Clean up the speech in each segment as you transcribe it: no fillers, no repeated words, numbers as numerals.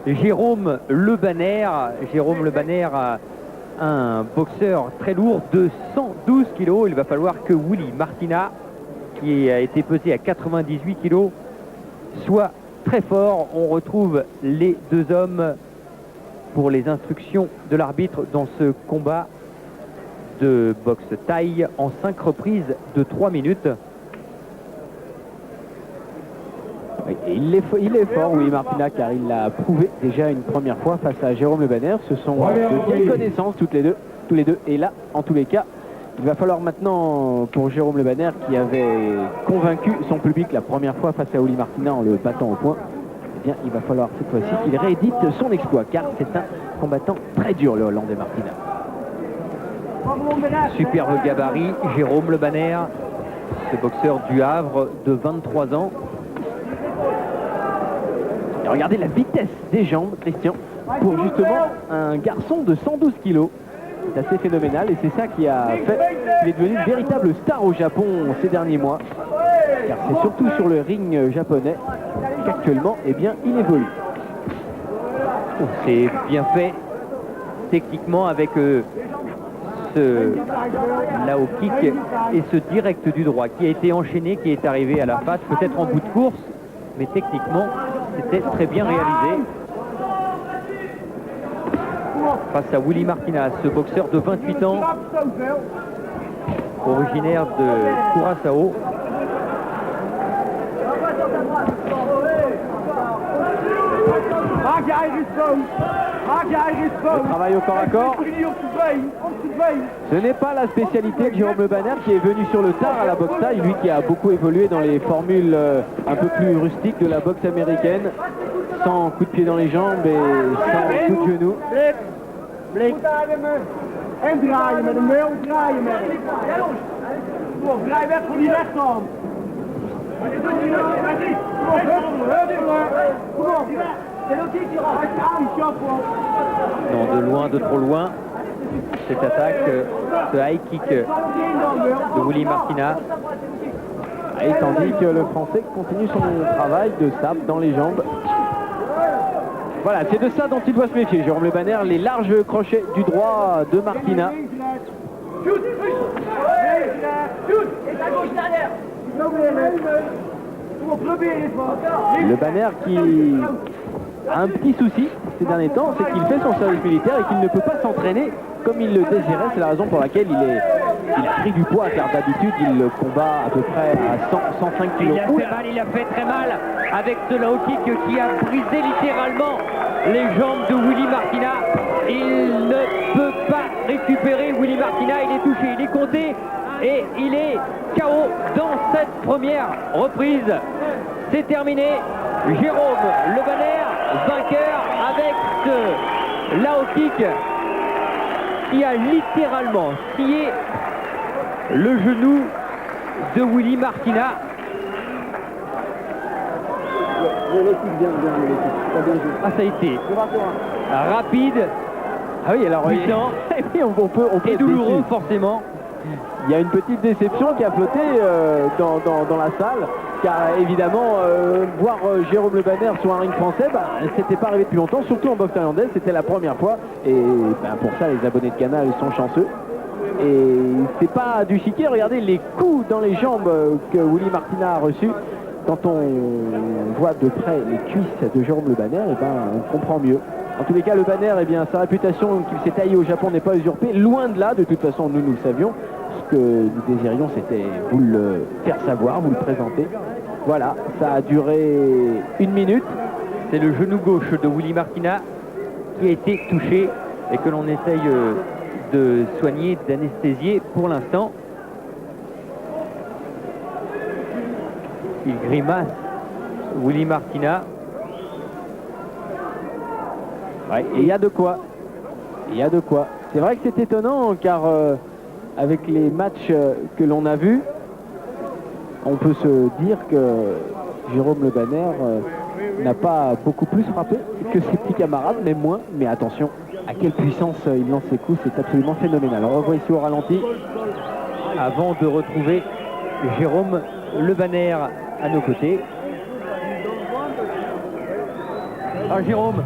Jérôme Le Banner. Jérôme Le Banner, un boxeur très lourd de 112 kg. Il va falloir que Willy Martina, qui a été pesé à 98 kg, soit très fort. On retrouve les deux hommes pour les instructions de l'arbitre dans ce combat de boxe taille en 5 reprises de 3 minutes. Et il est fort, Willy Martina, car il l'a prouvé déjà une première fois face à Jérôme Le Banner. Ce sont de vieilles connaissances tous les deux. Et là, en tous les cas, il va falloir maintenant, pour Jérôme Le Banner, qui avait convaincu son public la première fois face à Willy Martina en le battant au point, eh bien, il va falloir cette fois-ci qu'il réédite son exploit, car c'est un combattant très dur, le Hollandais Martina. Superbe gabarit, Jérôme Le Banner, ce boxeur du Havre de 23 ans. Et regardez la vitesse des jambes, Christian, pour justement un garçon de 112 kg. C'est assez phénoménal et c'est ça qui a fait qu'il est devenu une véritable star au Japon ces derniers mois. Car c'est surtout sur le ring japonais qu'actuellement, eh bien, il évolue. C'est bien fait techniquement avec ce Lao kick et ce direct du droit qui a été enchaîné, qui est arrivé à la face, peut-être en bout de course, mais techniquement c'était très bien réalisé. Face à Willy Martina, ce boxeur de 28 ans, originaire de Curaçao. Le travail au corps à corps. Ce n'est pas la spécialité de Jérôme Le Banner, qui est venu sur le tard à la boxe taille, lui qui a beaucoup évolué dans les formules un peu plus rustiques de la boxe américaine, sans coup de pied dans les jambes et sans coup de genou. En draaien met hem, heel draaien met hem. Kom op, draai weg van die rechterhand. Kom op, Non, de loin, de trop loin, cette attaque, ce high kick de Willy Martina. Et tandis que le Français continue son travail de sape dans les jambes. Voilà, c'est de ça dont il doit se méfier, Jérôme Le Banner, les larges crochets du droit de Martina. Le Banner qui a un petit souci ces derniers temps, c'est qu'il fait son service militaire et qu'il ne peut pas s'entraîner comme il le désirait. C'est la raison pour laquelle il a pris du poids, car d'habitude il le combat à peu près à 105 kg. Il a fait très mal avec ce low kick qui a brisé littéralement les jambes de Willy Martina. Il ne peut pas récupérer Willy Martina, il est touché, il est compté et il est KO dans cette première reprise. C'est terminé. Jérôme Le Banner, vainqueur avec ce low kick qui a littéralement scié le genou de Willy Martina. Ah, ça a été rapide, oui, alors puissant on peut et douloureux forcément. Il y a une petite déception qui a flotté dans la salle, car évidemment voir Jérôme Le Banner sur un ring français, c'était pas arrivé depuis longtemps, surtout en boxe thaïlandaise, c'était la première fois, et pour ça les abonnés de Canal sont chanceux. Et c'est pas du chiquet, regardez les coups dans les jambes que Willy Martina a reçus. Quand on voit de près les cuisses de Jérôme Le Banner, on comprend mieux. En tous les cas, Le Banner, sa réputation qu'il s'est taillé au Japon n'est pas usurpée. Loin de là, de toute façon, nous le savions. Ce que nous désirions, c'était vous le faire savoir, vous le présenter. Voilà, ça a duré 1 minute. C'est le genou gauche de Willy Martina qui a été touché et que l'on essaye de soigner, d'anesthésier pour l'instant. Il grimace, Willy Martina. Ouais, et il y a de quoi. Il y a de quoi. C'est vrai que c'est étonnant, car avec les matchs que l'on a vus, on peut se dire que Jérôme Le Banner n'a pas beaucoup plus frappé que ses petits camarades, mais moins. Mais attention, à quelle puissance il lance ses coups, c'est absolument phénoménal. On revoit ici au ralenti. Avant de retrouver Jérôme Le Banner à nos côtés. Ah, Jérôme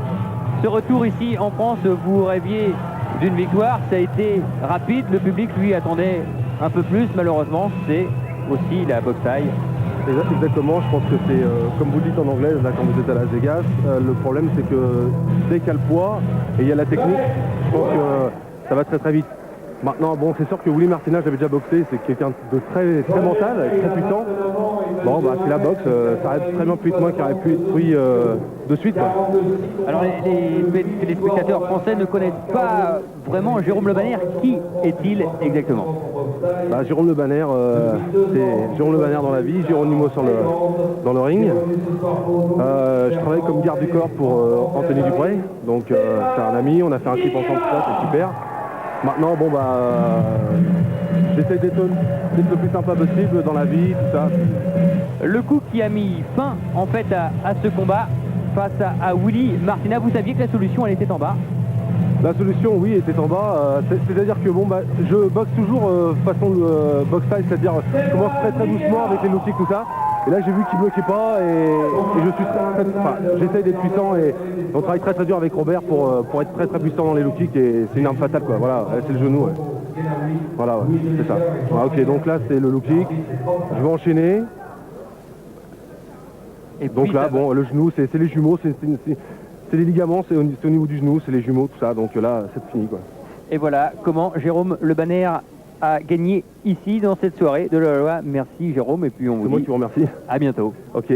Ce retour ici en France, vous rêviez d'une victoire, ça a été rapide, le public lui attendait un peu plus, malheureusement, c'est aussi la boxe taille. Exactement, je pense que c'est, comme vous le dites en anglais, là quand vous êtes à Las Vegas, le problème c'est que dès qu'il y a le poids et il y a la technique, je pense que ça va très très vite. Maintenant, bon, c'est sûr que Willy Martina, j'avais déjà boxé, c'est quelqu'un de très, très mental, très puissant. Bon, bah, c'est la boxe, ça reste très bien plus vite moi qui aurait pu être pris de suite. Quoi. Alors, les spectateurs français ne connaissent pas vraiment Jérôme Le Banner. Qui est-il exactement? Bah, Jérôme Le Banner, c'est Jérôme Le Banner dans la vie, Géronimo dans le ring. Je travaille comme garde du corps pour Anthony Dupré, donc c'est un ami, on a fait un clip ensemble, tout ça, c'est super. Maintenant, bon bah, j'essaie d'être le plus sympa possible dans la vie, tout ça. Le coup qui a mis fin en fait à ce combat face à Willy Martina, vous saviez que la solution elle était en bas? La solution, oui, était en bas. C'est-à-dire que bon bah, je boxe toujours façon box style, c'est-à-dire je commence très très doucement avec les low kicks, tout ça. Et là j'ai vu qu'il bloquait pas et je suis j'essaye d'être puissant et on travaille très très dur avec Robert pour être très très puissant dans les low kicks et c'est une arme fatale quoi. Voilà, c'est le genou. Ouais. Voilà, ouais, c'est ça. Ah, ok, donc là c'est le low kick. Je vais enchaîner. Et donc là, bon, le genou, c'est les jumeaux, c'est les ligaments, c'est au niveau du genou, c'est les jumeaux, tout ça. Donc là, c'est fini quoi. Et voilà comment Jérôme Le Banner a gagné ici dans cette soirée de la loi. Merci Jérôme et puis on vous dit c'est moi qui vous remercie. à bientôt. Ok.